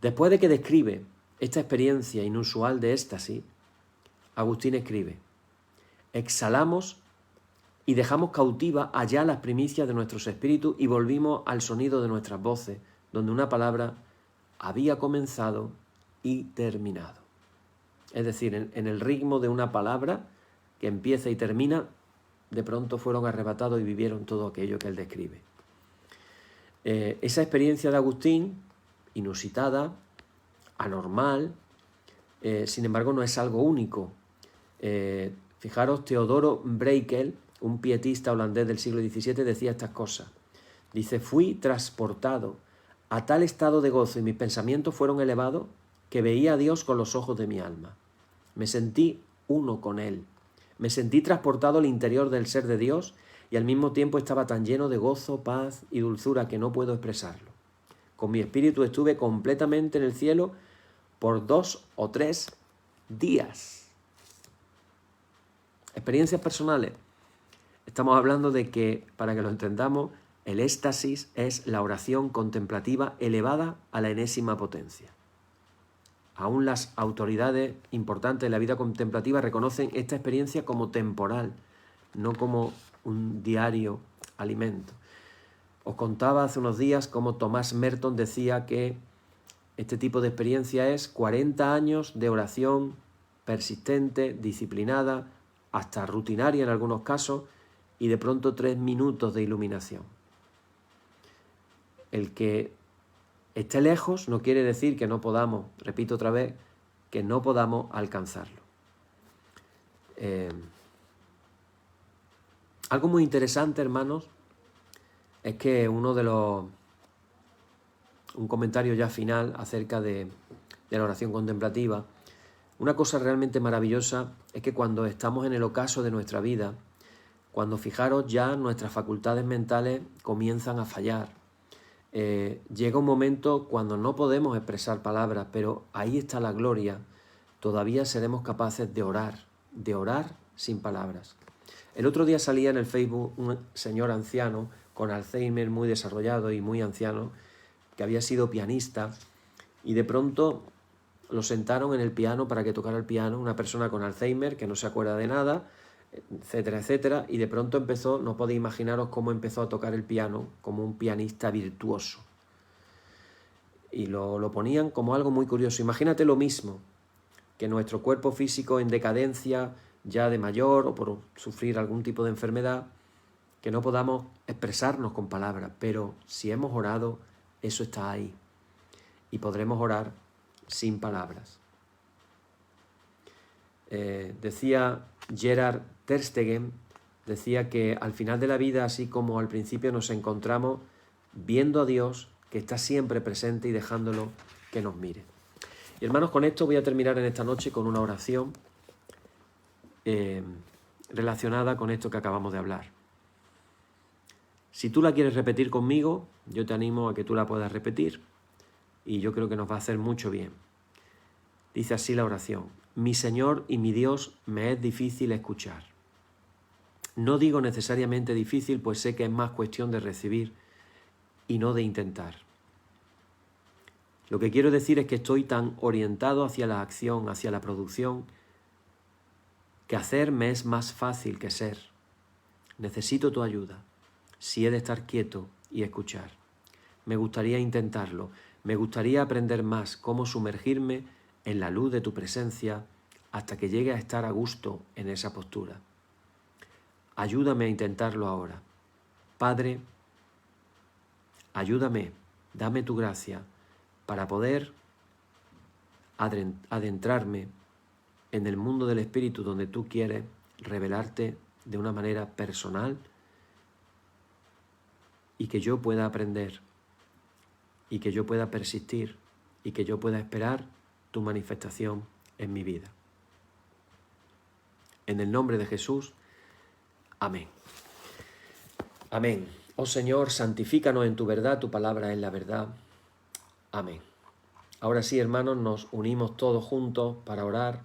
Después de que describe esta experiencia inusual de éxtasis, Agustín escribe: exhalamos y dejamos cautiva allá las primicias de nuestros espíritus y volvimos al sonido de nuestras voces, donde una palabra había comenzado y terminado. Es decir, en el ritmo de una palabra que empieza y termina, de pronto fueron arrebatados y vivieron todo aquello que él describe. Esa experiencia de Agustín, inusitada, anormal, sin embargo no es algo único. Fijaros, Teodoro Breikel, un pietista holandés del siglo XVII, decía estas cosas. Dice: fui transportado a tal estado de gozo y mis pensamientos fueron elevados que veía a Dios con los ojos de mi alma. Me sentí uno con Él. Me sentí transportado al interior del ser de Dios y al mismo tiempo estaba tan lleno de gozo, paz y dulzura que no puedo expresarlo. Con mi espíritu estuve completamente en el cielo por 2 o 3 días. Experiencias personales. Estamos hablando de que, para que lo entendamos, el éxtasis es la oración contemplativa elevada a la enésima potencia. Aún las autoridades importantes de la vida contemplativa reconocen esta experiencia como temporal, no como un diario alimento. Os contaba hace unos días cómo Thomas Merton decía que este tipo de experiencia es 40 años de oración persistente, disciplinada, hasta rutinaria en algunos casos, y de pronto 3 minutos de iluminación. El que esté lejos no quiere decir que no podamos, repito otra vez, que no podamos alcanzarlo. Algo muy interesante, hermanos, es que un comentario ya final acerca de la oración contemplativa, una cosa realmente maravillosa es que cuando estamos en el ocaso de nuestra vida, cuando, fijaros, ya nuestras facultades mentales comienzan a fallar, llega un momento cuando no podemos expresar palabras, pero ahí está la gloria todavía seremos capaces de orar sin palabras. El otro día salía en el Facebook un señor anciano con Alzheimer muy desarrollado y muy anciano, que había sido pianista, y de pronto lo sentaron en el piano para que tocara el piano, una persona con Alzheimer que no se acuerda de nada, etcétera, etcétera, y de pronto empezó, no podéis imaginaros cómo empezó a tocar el piano como un pianista virtuoso. Y lo ponían como algo muy curioso. Imagínate lo mismo, que nuestro cuerpo físico en decadencia, ya de mayor o por sufrir algún tipo de enfermedad, que no podamos expresarnos con palabras, pero si hemos orado, eso está ahí. Y podremos orar sin palabras. Decía Gerard Terstegen, decía que al final de la vida, así como al principio, nos encontramos viendo a Dios, que está siempre presente y dejándolo que nos mire. Y hermanos, con esto voy a terminar en esta noche con una oración relacionada con esto que acabamos de hablar. Si tú la quieres repetir conmigo, yo te animo a que tú la puedas repetir y yo creo que nos va a hacer mucho bien. Dice así la oración: mi Señor y mi Dios, me es difícil escuchar. No digo necesariamente difícil, pues sé que es más cuestión de recibir y no de intentar. Lo que quiero decir es que estoy tan orientado hacia la acción, hacia la producción, que hacer me es más fácil que ser. Necesito tu ayuda, si he de estar quieto y escuchar. Me gustaría intentarlo, me gustaría aprender más cómo sumergirme en la luz de tu presencia hasta que llegue a estar a gusto en esa postura. Ayúdame a intentarlo ahora. Padre, ayúdame, dame tu gracia para poder adentrarme en el mundo del Espíritu donde tú quieres revelarte de una manera personal y que yo pueda aprender y que yo pueda persistir y que yo pueda esperar tu manifestación en mi vida. En el nombre de Jesús, amén. Amén. Oh Señor, santifícanos en tu verdad, tu palabra es la verdad. Amén. Ahora sí, hermanos, nos unimos todos juntos para orar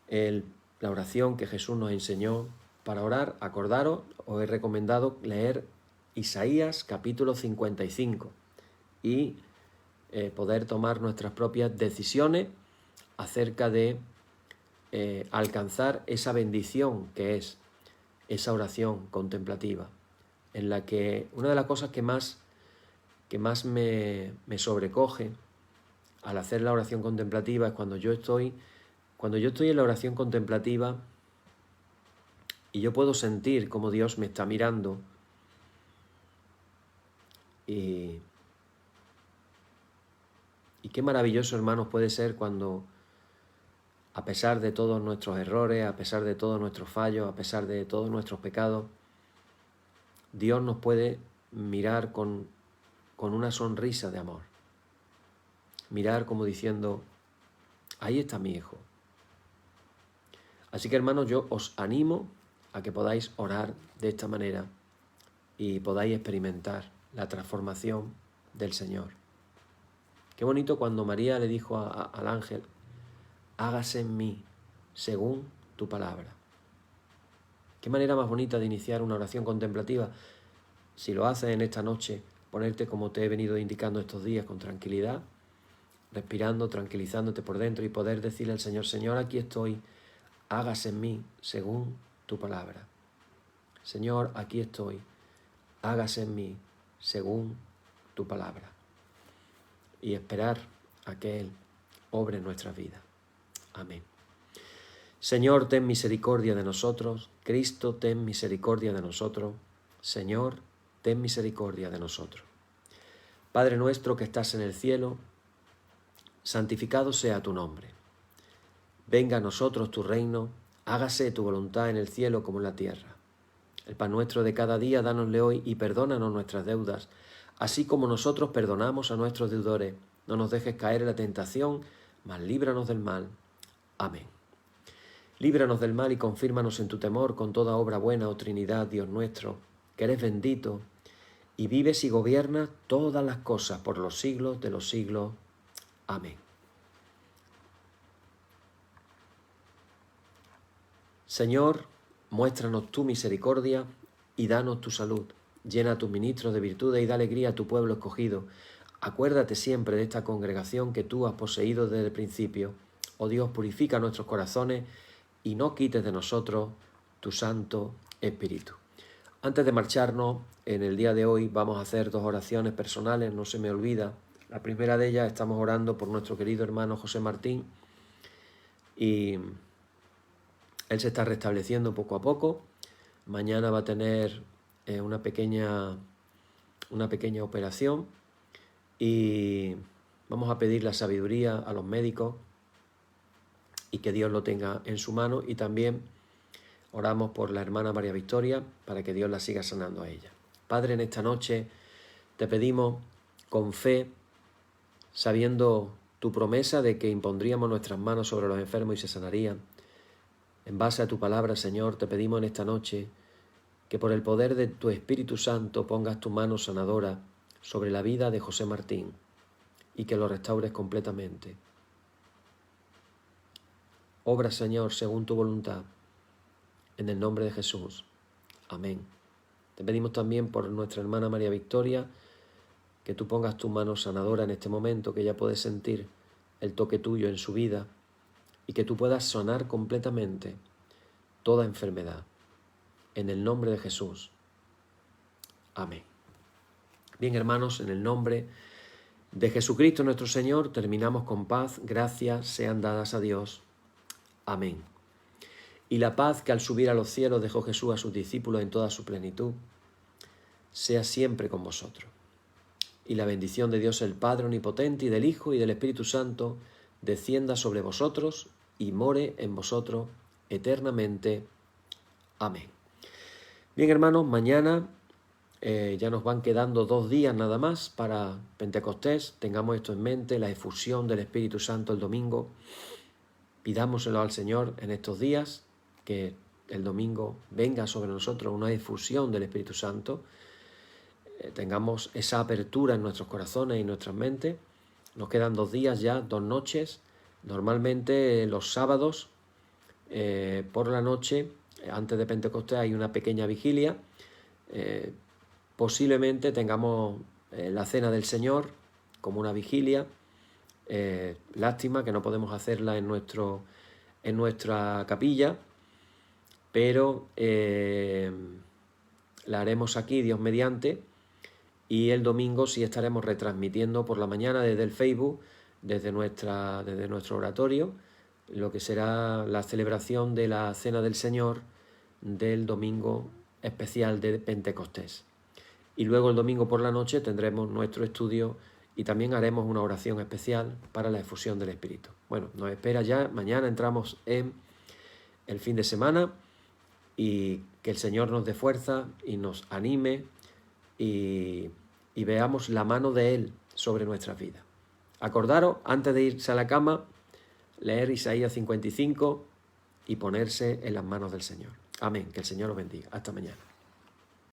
la oración que Jesús nos enseñó. Para orar, acordaros, os he recomendado leer Isaías capítulo 55 y poder tomar nuestras propias decisiones acerca de alcanzar esa bendición que es esa oración contemplativa, en la que una de las cosas que más me sobrecoge al hacer la oración contemplativa es cuando yo estoy en la oración contemplativa y yo puedo sentir cómo Dios me está mirando y qué maravilloso, hermanos, puede ser cuando, a pesar de todos nuestros errores, a pesar de todos nuestros fallos, a pesar de todos nuestros pecados, Dios nos puede mirar con una sonrisa de amor. Mirar como diciendo, ahí está mi hijo. Así que, hermanos, yo os animo a que podáis orar de esta manera y podáis experimentar la transformación del Señor. Qué bonito cuando María le dijo al ángel, hágase en mí según tu palabra. Qué manera más bonita de iniciar una oración contemplativa. Si lo haces en esta noche, ponerte como te he venido indicando estos días, con tranquilidad, respirando, tranquilizándote por dentro y poder decirle al Señor, Señor, aquí estoy, hágase en mí según tu palabra. Señor, aquí estoy, hágase en mí según tu palabra. Y esperar a que Él obre en nuestras vidas. Amén. Señor, ten misericordia de nosotros. Cristo, ten misericordia de nosotros. Señor, ten misericordia de nosotros. Padre nuestro que estás en el cielo, santificado sea tu nombre. Venga a nosotros tu reino, hágase tu voluntad en el cielo como en la tierra. El pan nuestro de cada día, dánosle hoy y perdónanos nuestras deudas, así como nosotros perdonamos a nuestros deudores. No nos dejes caer en la tentación, mas líbranos del mal. Amén. Líbranos del mal y confírmanos en tu temor con toda obra buena, oh Trinidad, Dios nuestro, que eres bendito y vives y gobiernas todas las cosas por los siglos de los siglos. Amén. Señor, muéstranos tu misericordia y danos tu salud. Llena a tus ministros de virtudes y da alegría a tu pueblo escogido. Acuérdate siempre de esta congregación que tú has poseído desde el principio. Oh Dios, purifica nuestros corazones y no quites de nosotros tu Santo Espíritu. Antes de marcharnos, en el día de hoy vamos a hacer 2 oraciones personales, no se me olvida. La primera de ellas, estamos orando por nuestro querido hermano José Martín y él se está restableciendo poco a poco. Mañana va a tener una pequeña operación y vamos a pedir la sabiduría a los médicos y que Dios lo tenga en su mano, y también oramos por la hermana María Victoria para que Dios la siga sanando a ella. Padre, en esta noche te pedimos con fe, sabiendo tu promesa de que impondríamos nuestras manos sobre los enfermos y se sanarían. En base a tu palabra, Señor, te pedimos en esta noche que por el poder de tu Espíritu Santo pongas tu mano sanadora sobre la vida de José Martín y que lo restaures completamente. Obra, Señor, según tu voluntad, en el nombre de Jesús. Amén. Te pedimos también por nuestra hermana María Victoria, que tú pongas tu mano sanadora en este momento, que ella puede sentir el toque tuyo en su vida y que tú puedas sanar completamente toda enfermedad. En el nombre de Jesús. Amén. Bien, hermanos, en el nombre de Jesucristo nuestro Señor, terminamos con paz. Gracias sean dadas a Dios. Amén. Y la paz que al subir a los cielos dejó Jesús a sus discípulos en toda su plenitud, sea siempre con vosotros. Y la bendición de Dios el Padre Omnipotente y del Hijo y del Espíritu Santo descienda sobre vosotros y more en vosotros eternamente. Amén. Bien, hermanos, mañana ya nos van quedando 2 días nada más para Pentecostés. Tengamos esto en mente, la efusión del Espíritu Santo el domingo. Pidámoselo al Señor en estos días, que el domingo venga sobre nosotros una efusión del Espíritu Santo. Tengamos esa apertura en nuestros corazones y nuestras mentes. Nos quedan 2 días ya, 2 noches. Normalmente los sábados por la noche, antes de Pentecostés, hay una pequeña vigilia. Posiblemente tengamos la Cena del Señor como una vigilia. Lástima que no podemos hacerla en nuestra capilla, pero la haremos aquí, Dios mediante, y el domingo sí estaremos retransmitiendo por la mañana desde el Facebook, desde nuestro oratorio, lo que será la celebración de la Cena del Señor del domingo especial de Pentecostés. Y luego el domingo por la noche tendremos nuestro estudio y también haremos una oración especial para la efusión del Espíritu. Bueno, nos espera ya, mañana entramos en el fin de semana y que el Señor nos dé fuerza y nos anime y veamos la mano de Él sobre nuestras vidas. Acordaros, antes de irse a la cama, leer Isaías 55 y ponerse en las manos del Señor. Amén. Que el Señor os bendiga. Hasta mañana.